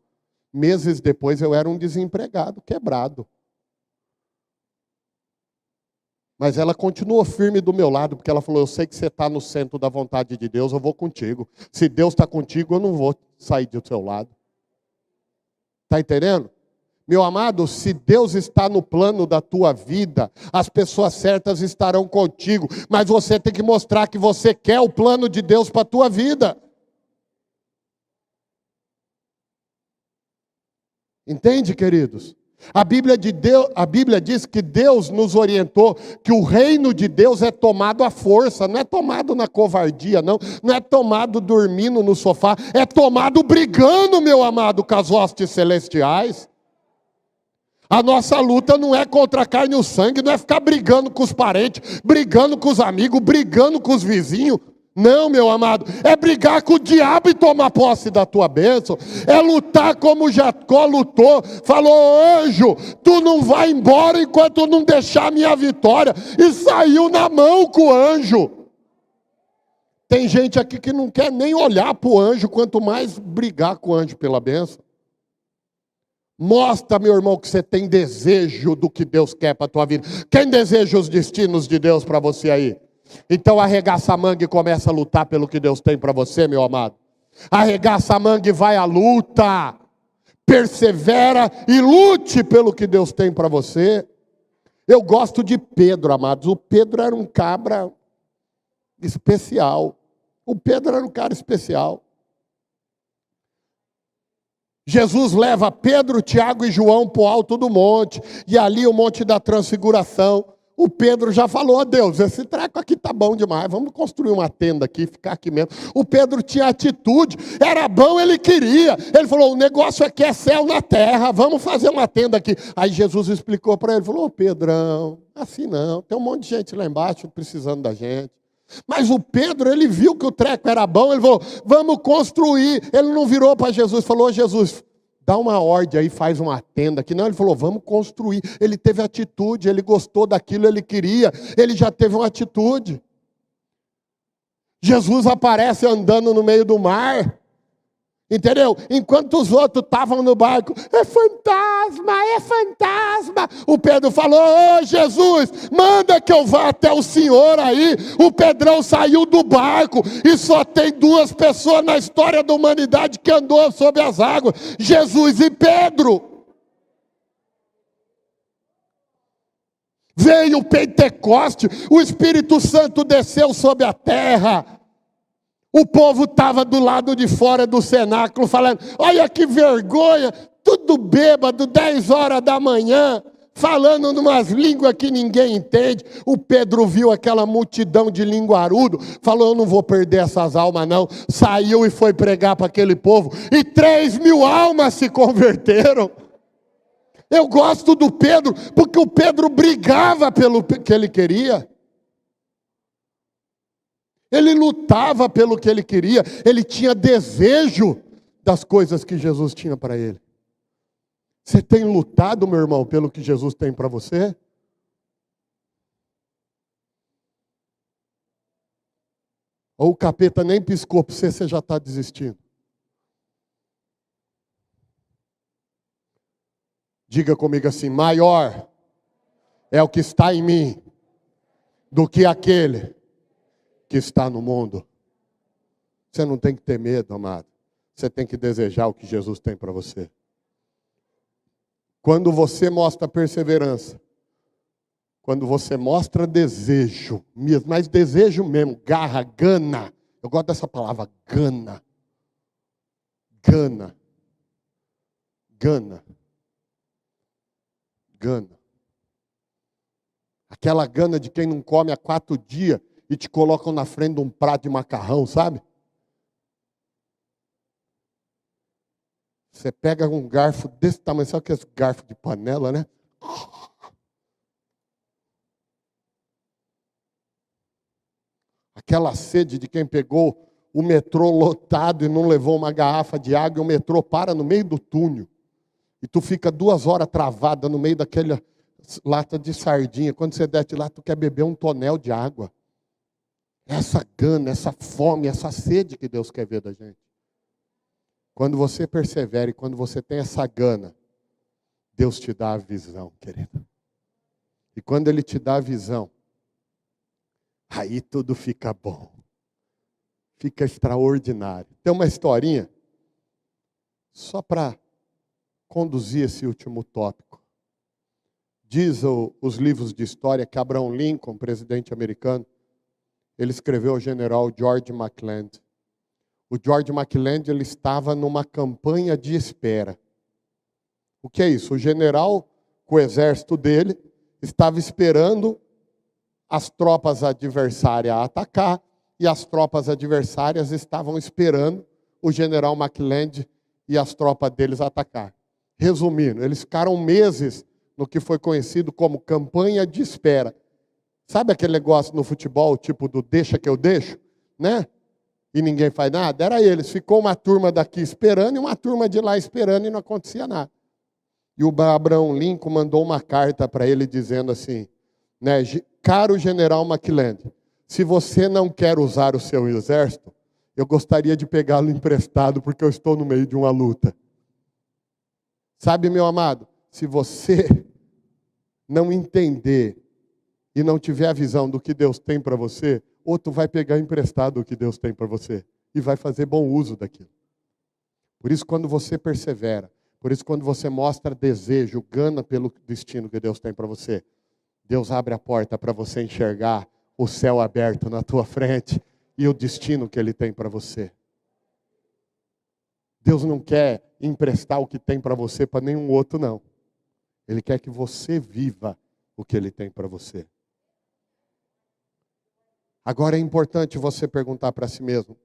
Meses depois eu era um desempregado, quebrado. Mas ela continuou firme do meu lado, porque ela falou: eu sei que você está no centro da vontade de Deus, eu vou contigo. Se Deus está contigo, eu não vou sair do seu lado. Está entendendo? Meu amado, se Deus está no plano da tua vida, as pessoas certas estarão contigo, mas você tem que mostrar que você quer o plano de Deus para a tua vida. Entende, queridos? A Bíblia diz que Deus nos orientou que o reino de Deus é tomado à força, não é tomado na covardia, não é tomado dormindo no sofá, é tomado brigando, meu amado, com as hostes celestiais. A nossa luta não é contra a carne e o sangue, não é ficar brigando com os parentes, brigando com os amigos, brigando com os vizinhos. Não, meu amado, é brigar com o diabo e tomar posse da tua bênção. É lutar como Jacó lutou. Falou: anjo, tu não vai embora enquanto não deixar a minha vitória. E saiu na mão com o anjo. Tem gente aqui que não quer nem olhar para o anjo, quanto mais brigar com o anjo pela bênção. Mostra, meu irmão, que você tem desejo do que Deus quer para a tua vida. Quem deseja os destinos de Deus para você aí? Então arregaça a manga e começa a lutar pelo que Deus tem para você, meu amado. Arregaça a manga e vai à luta. Persevera e lute pelo que Deus tem para você. Eu gosto de Pedro, amados. O Pedro era um cabra especial. O Pedro era um cara especial. Jesus leva Pedro, Tiago e João para o alto do monte, e ali o monte da transfiguração. O Pedro já falou: Deus, esse treco aqui tá bom demais, vamos construir uma tenda aqui, ficar aqui mesmo. O Pedro tinha atitude, era bom, ele queria. Ele falou: o negócio aqui é céu na terra, vamos fazer uma tenda aqui. Aí Jesus explicou para ele, falou: Pedrão, assim não, tem um monte de gente lá embaixo precisando da gente. Mas o Pedro, ele viu que o treco era bom, ele falou: vamos construir. Ele não virou para Jesus e falou: Jesus, dá uma ordem aí, faz uma tenda aqui. Não, ele falou: vamos construir. Ele teve atitude, ele gostou daquilo, ele queria, ele já teve uma atitude. Jesus aparece andando no meio do mar, entendeu? Enquanto os outros estavam no barco: é fantasma, é fantasma. O Pedro falou: ô Jesus, manda que eu vá até o Senhor aí. O Pedrão saiu do barco e só tem duas pessoas na história da humanidade que andou sobre as águas: Jesus e Pedro. Veio o Pentecoste, o Espírito Santo desceu sobre a terra. O povo estava do lado de fora do cenáculo falando: olha que vergonha, tudo bêbado, 10 horas da manhã, falando em umas línguas que ninguém entende. O Pedro viu aquela multidão de linguarudo, falou: eu não vou perder essas almas não. Saiu e foi pregar para aquele povo, e 3.000 almas se converteram. Eu gosto do Pedro, porque o Pedro brigava pelo que ele queria. Ele lutava pelo que ele queria, ele tinha desejo das coisas que Jesus tinha para ele. Você tem lutado, meu irmão, pelo que Jesus tem para você? Ou o capeta nem piscou para você, você já está desistindo. Diga comigo assim: maior é o que está em mim do que aquele que está no mundo. Você não tem que ter medo, amado. Você tem que desejar o que Jesus tem para você. Quando você mostra perseverança, quando você mostra desejo, mas desejo mesmo, garra, gana. Eu gosto dessa palavra, gana. Gana. Gana. Gana. Aquela gana de quem não come há 4 dias e te colocam na frente de um prato de macarrão, sabe? Você pega um garfo desse tamanho, sabe aquele garfo de panela, né? Aquela sede de quem pegou o metrô lotado e não levou uma garrafa de água, e o metrô para no meio do túnel. E tu fica 2 horas travada no meio daquela lata de sardinha. Quando você desce lá, tu quer beber um tonel de água. Essa gana, essa fome, essa sede que Deus quer ver da gente. Quando você persevera e quando você tem essa gana, Deus te dá a visão, querido. E quando Ele te dá a visão, aí tudo fica bom. Fica extraordinário. Tem uma historinha, só para conduzir esse último tópico. Diz os livros de história que Abraham Lincoln, presidente americano, ele escreveu ao general George McClellan. O George McClellan, ele estava numa campanha de espera. O que é isso? O general, com o exército dele, estava esperando as tropas adversárias atacar, e as tropas adversárias estavam esperando o general McClellan e as tropas deles atacar. Resumindo, eles ficaram meses no que foi conhecido como campanha de espera. Sabe aquele negócio no futebol, tipo do deixa que eu deixo, né? E ninguém faz nada? Era eles. Ficou uma turma daqui esperando e uma turma de lá esperando e não acontecia nada. E o Abraham Lincoln mandou uma carta para ele dizendo assim, né, caro general McClellan, se você não quer usar o seu exército, eu gostaria de pegá-lo emprestado porque eu estou no meio de uma luta. Sabe, meu amado, se você não entender e não tiver a visão do que Deus tem para você, ou tu vai pegar emprestado o que Deus tem para você e vai fazer bom uso daquilo. Por isso, quando você persevera, por isso, quando você mostra desejo, gana pelo destino que Deus tem para você, Deus abre a porta para você enxergar o céu aberto na tua frente e o destino que Ele tem para você. Deus não quer emprestar o que tem para você para nenhum outro, não. Ele quer que você viva o que Ele tem para você. Agora é importante você perguntar para si mesmo,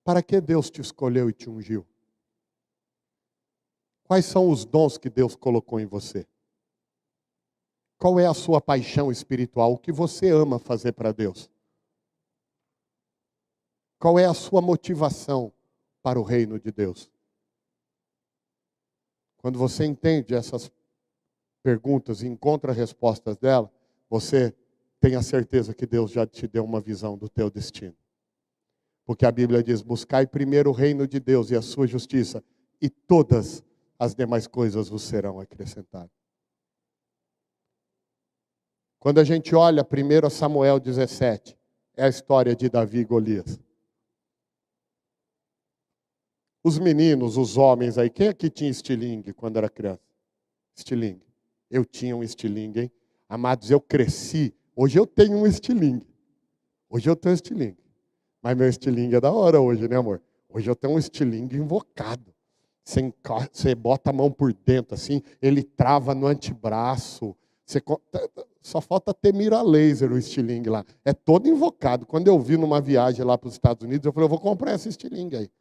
para que Deus te escolheu e te ungiu? Quais são os dons que Deus colocou em você? Qual é a sua paixão espiritual? O que você ama fazer para Deus? Qual é a sua motivação para o reino de Deus? Quando você entende essas perguntas e encontra respostas dela, você tem a certeza que Deus já te deu uma visão do teu destino. Porque a Bíblia diz, buscai primeiro o reino de Deus e a sua justiça, e todas as demais coisas vos serão acrescentadas. Quando a gente olha 1 Samuel 17, é a história de Davi e Golias. Os meninos, os homens aí, quem aqui tinha estilingue quando era criança? Estilingue. Eu tinha um estilingue, hein? Amados, eu cresci. Hoje eu tenho um estilingue. Hoje eu tenho um estilingue. Mas meu estilingue é da hora hoje, né, amor? Hoje eu tenho um estilingue invocado. Você bota a mão por dentro, assim, ele trava no antebraço. Só falta ter mira laser o estilingue lá. É todo invocado. Quando eu vi numa viagem lá para os Estados Unidos, eu falei, eu vou comprar esse estilingue aí.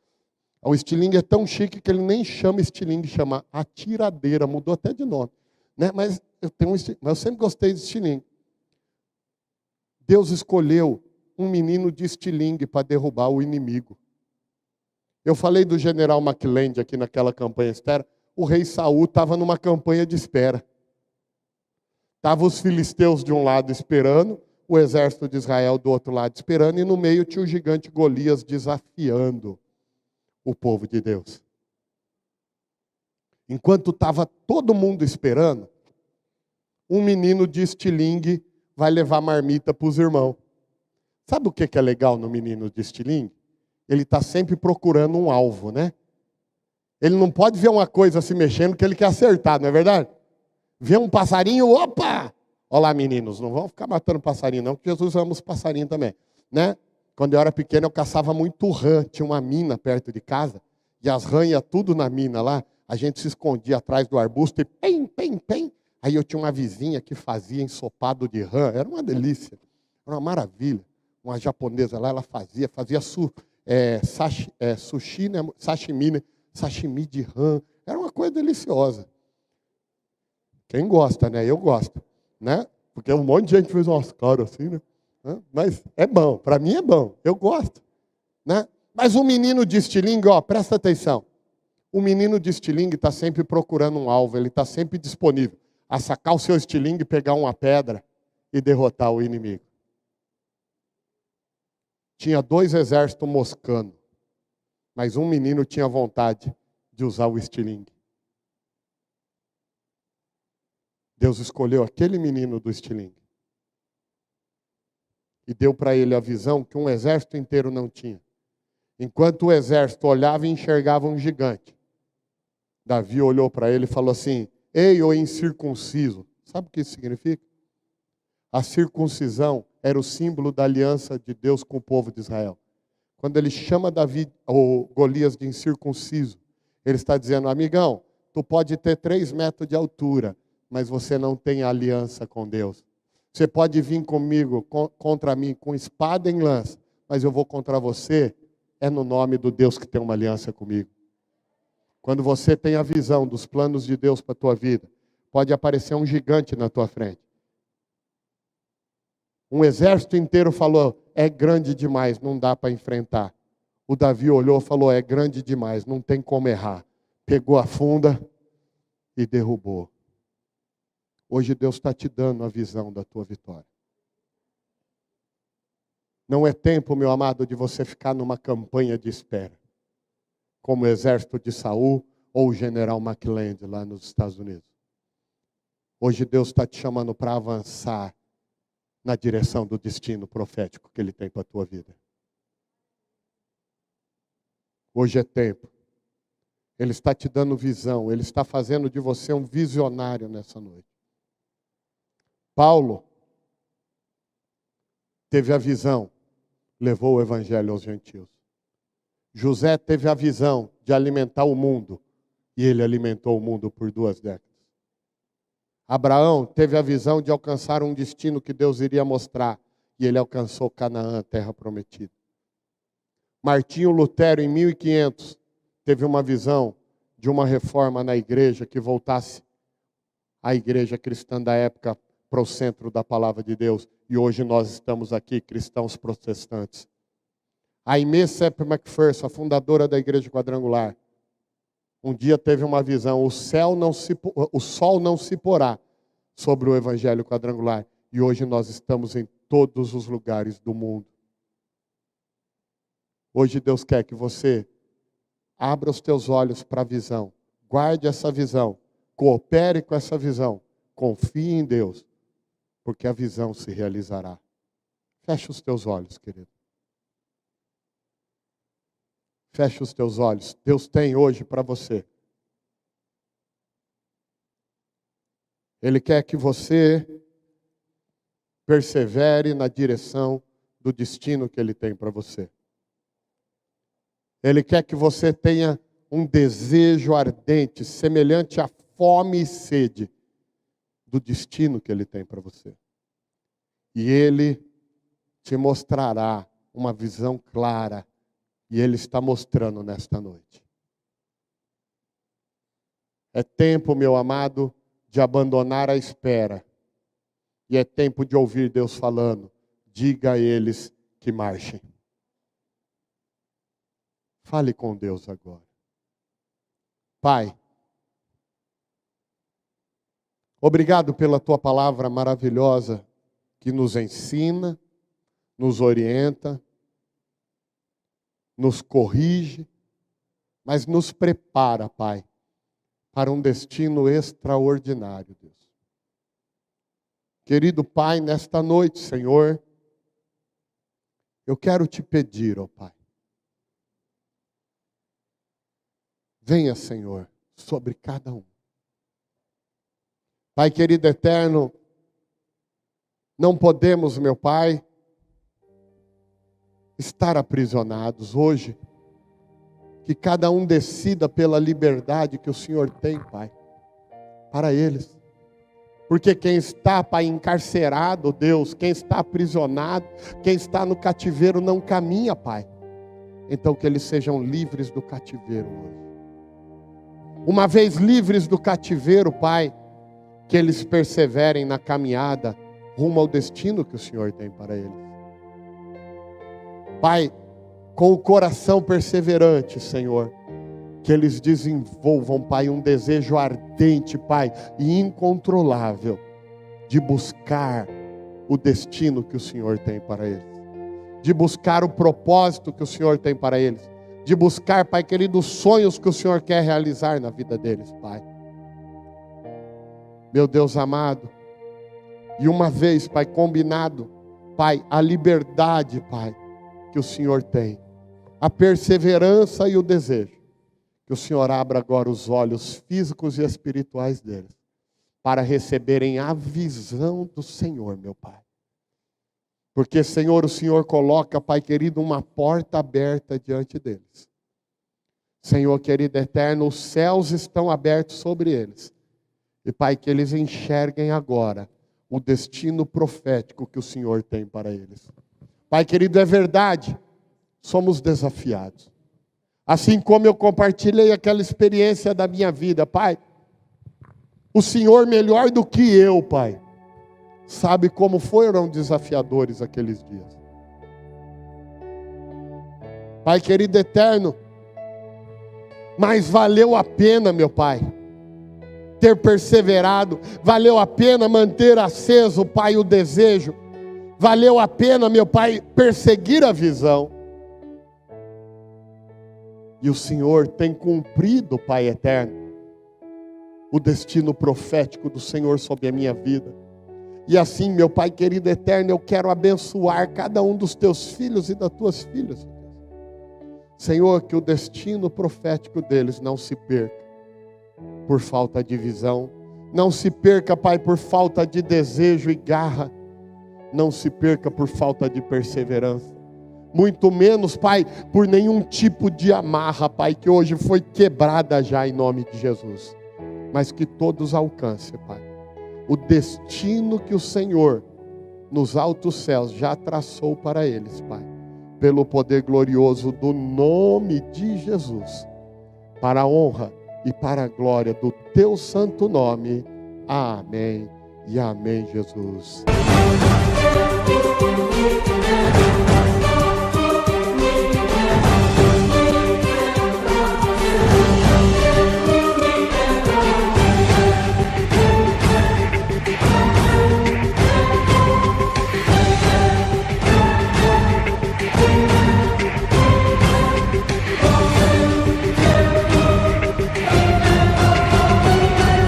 O estilingue é tão chique que ele nem chama estilingue, chama atiradeira. Mudou até de nome. Né? Mas eu sempre gostei de estilingue. Deus escolheu um menino de estilingue para derrubar o inimigo. Eu falei do general McClellan aqui naquela campanha de espera. O rei Saul estava numa campanha de espera. Estavam os filisteus de um lado esperando, o exército de Israel do outro lado esperando, e no meio tinha o gigante Golias desafiando o povo de Deus. Enquanto estava todo mundo esperando, um menino de estilingue vai levar marmita para os irmãos. Sabe o que é legal no menino de estilingue? Ele está sempre procurando um alvo, né? Ele não pode ver uma coisa se mexendo que ele quer acertar, não é verdade? Vê um passarinho, opa! Olha lá, meninos, não vão ficar matando passarinho não, porque Jesus ama os passarinhos também, né? Quando eu era pequeno, eu caçava muito rã. Tinha uma mina perto de casa, e as rãs iam tudo na mina lá. A gente se escondia atrás do arbusto e pem, pem, pem. Aí eu tinha uma vizinha que fazia ensopado de rã. Era uma delícia, era uma maravilha. Uma japonesa lá, ela fazia sushi, né? Sashimi, né? Sashimi de rã. Era uma coisa deliciosa. Quem gosta, né? Eu gosto, né? Porque um monte de gente fez umas caras assim, né? Mas é bom, para mim é bom, eu gosto, né? Mas o menino de estilingue, ó, presta atenção. O menino de estilingue está sempre procurando um alvo, ele está sempre disponível a sacar o seu estilingue, pegar uma pedra e derrotar o inimigo. Tinha 2 exércitos moscando, mas um menino tinha vontade de usar o estilingue. Deus escolheu aquele menino do estilingue e deu para ele a visão que um exército inteiro não tinha. Enquanto o exército olhava e enxergava um gigante, Davi olhou para ele e falou assim: ei, ô incircunciso. Sabe o que isso significa? A circuncisão era o símbolo da aliança de Deus com o povo de Israel. Quando ele chama Davi, ou Golias, de incircunciso, ele está dizendo: amigão, tu pode ter 3 metros de altura, mas você não tem aliança com Deus. Você pode vir comigo, contra mim, com espada em lança, mas eu vou contra você, é no nome do Deus que tem uma aliança comigo. Quando você tem a visão dos planos de Deus para a tua vida, pode aparecer um gigante na tua frente. Um exército inteiro falou: é grande demais, não dá para enfrentar. O Davi olhou e falou: é grande demais, não tem como errar. Pegou a funda e derrubou. Hoje Deus está te dando a visão da tua vitória. Não é tempo, meu amado, de você ficar numa campanha de espera, como o exército de Saul ou o general McClellan lá nos Estados Unidos. Hoje Deus está te chamando para avançar na direção do destino profético que Ele tem para a tua vida. Hoje é tempo. Ele está te dando visão, Ele está fazendo de você um visionário nessa noite. Paulo teve a visão, levou o evangelho aos gentios. José teve a visão de alimentar o mundo, e ele alimentou o mundo por 2 décadas. Abraão teve a visão de alcançar um destino que Deus iria mostrar, e ele alcançou Canaã, a terra prometida. Martinho Lutero, em 1500, teve uma visão de uma reforma na igreja que voltasse a igreja cristã da época para o centro da palavra de Deus. E hoje nós estamos aqui, cristãos protestantes. A Aimee Semple McPherson, a fundadora da Igreja Quadrangular, um dia teve uma visão: o sol não se porá sobre o Evangelho Quadrangular. E hoje nós estamos em todos os lugares do mundo. Hoje Deus quer que você abra os teus olhos para a visão. Guarde essa visão. Coopere com essa visão. Confie em Deus, porque a visão se realizará. Feche os teus olhos, querido. Feche os teus olhos. Deus tem hoje para você. Ele quer que você persevere na direção do destino que Ele tem para você. Ele quer que você tenha um desejo ardente, semelhante à fome e sede do destino que Ele tem para você. E Ele te mostrará uma visão clara. E Ele está mostrando nesta noite. É tempo, meu amado, de abandonar a espera. E é tempo de ouvir Deus falando: diga a eles que marchem. Fale com Deus agora. Pai, obrigado pela tua palavra maravilhosa que nos ensina, nos orienta, nos corrige, mas nos prepara, Pai, para um destino extraordinário, Deus. Querido Pai, nesta noite, Senhor, eu quero te pedir, ó Pai, venha, Senhor, sobre cada um. Pai querido eterno, não podemos, meu Pai, estar aprisionados hoje. Que cada um decida pela liberdade que o Senhor tem, Pai, para eles. Porque quem está, Pai, encarcerado, Deus, quem está aprisionado, quem está no cativeiro não caminha, Pai. Então que eles sejam livres do cativeiro hoje. Uma vez livres do cativeiro, Pai, que eles perseverem na caminhada rumo ao destino que o Senhor tem para eles. Pai, com o coração perseverante, Senhor, que eles desenvolvam, Pai, um desejo ardente, Pai, e incontrolável de buscar o destino que o Senhor tem para eles, de buscar o propósito que o Senhor tem para eles, de buscar, Pai querido, os sonhos que o Senhor quer realizar na vida deles, Pai. Meu Deus amado, e uma vez, Pai, combinado, Pai, a liberdade, Pai, que o Senhor tem, a perseverança e o desejo, que o Senhor abra agora os olhos físicos e espirituais deles, para receberem a visão do Senhor, meu Pai. Porque, Senhor, o Senhor coloca, Pai querido, uma porta aberta diante deles. Senhor querido eterno, os céus estão abertos sobre eles. E, Pai, que eles enxerguem agora o destino profético que o Senhor tem para eles. Pai querido, é verdade, somos desafiados. Assim como eu compartilhei aquela experiência da minha vida, Pai, o Senhor melhor do que eu, Pai, sabe como foram desafiadores aqueles dias. Pai querido eterno, mas valeu a pena, meu Pai, ter perseverado, valeu a pena manter aceso, Pai, o desejo, valeu a pena, meu Pai, perseguir a visão. E o Senhor tem cumprido, Pai eterno, o destino profético do Senhor sobre a minha vida. E assim, meu Pai querido eterno, eu quero abençoar cada um dos teus filhos e das tuas filhas. Senhor, que o destino profético deles não se perca por falta de visão, não se perca, Pai, por falta de desejo e garra, não se perca por falta de perseverança. Muito menos, Pai, por nenhum tipo de amarra, Pai, que hoje foi quebrada já em nome de Jesus. Mas que todos alcancem, Pai, o destino que o Senhor nos altos céus já traçou para eles, Pai. Pelo poder glorioso do nome de Jesus. Para a honra e para a glória do teu santo nome. Amém e amém, Jesus.